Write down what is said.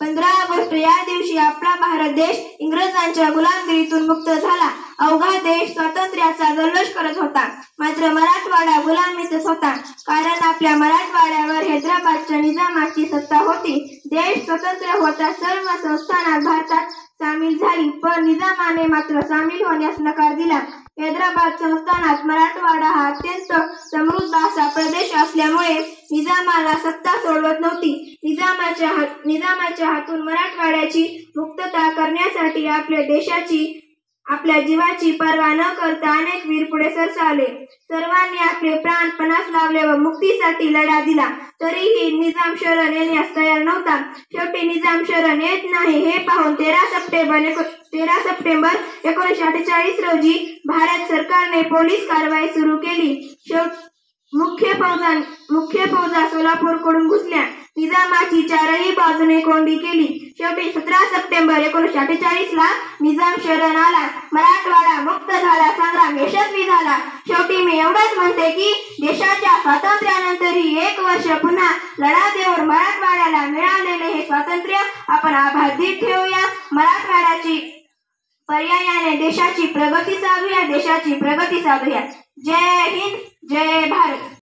15 August या दिवशी आपला भारत देश इंग्रजांच्या गुलामगिरीतून मुक्त झाला. अवघा देश स्वातंत्र्याचा जल्लोष करत होता. मात्र मराठवाडा गुलामीतच होता, कारण आपल्या मराठवाड्यावर हैदराबादच्या निजामाची सत्ता होती. देश स्वतंत्र होता सर्व संस्थानात भारतात सामील झाली, पण निजामाने मात्र सामील होण्यास नकार दिला. हैदराबाद संस्थानात मराठवाडा हा अत्यंत समृद्ध असा प्रदेश असल्यामुळे निजामाला सत्ता सोडवत नव्हती. निजामाच्या हातून मराठवाड्याची मुक्तता करण्यासाठी आपल्या जीवाची पर्वा न करता अनेक वीर पुढे सरसावले. सर्वांनी आपले प्राण पणास लावले व मुक्तीसाठी लढा दिला. तरीही निजाम शरण येण्यास तयार नव्हता. शेवटी निजाम शरण येत नाही हे पाहून 13 सप्टेंबर 1948 रोजी भारत सरकारने पोलीस कारवाई सुरू केली. मुख्य फौजा सोलापूरकडून घुसल्या. निजामाची चारही बाजूने कोंडी केली. शेवटी 17 सप्टेंबर 1948 ला निजाम शरण आला. मराठवाडा मुक्त झाला. संग्राम यशस्वी झाला. शेवटी मी एवढंच म्हणते की देशाच्या स्वातंत्र्यानंतरही 1 वर्ष पुन्हा लढा देऊन मराठवाड्याला मिळालेले हे स्वातंत्र्य आपण अबाधित ठेवूया. मराठवाड्याची पर्यायाने देशाची प्रगती साधूया. जय हिंद, जय भारत.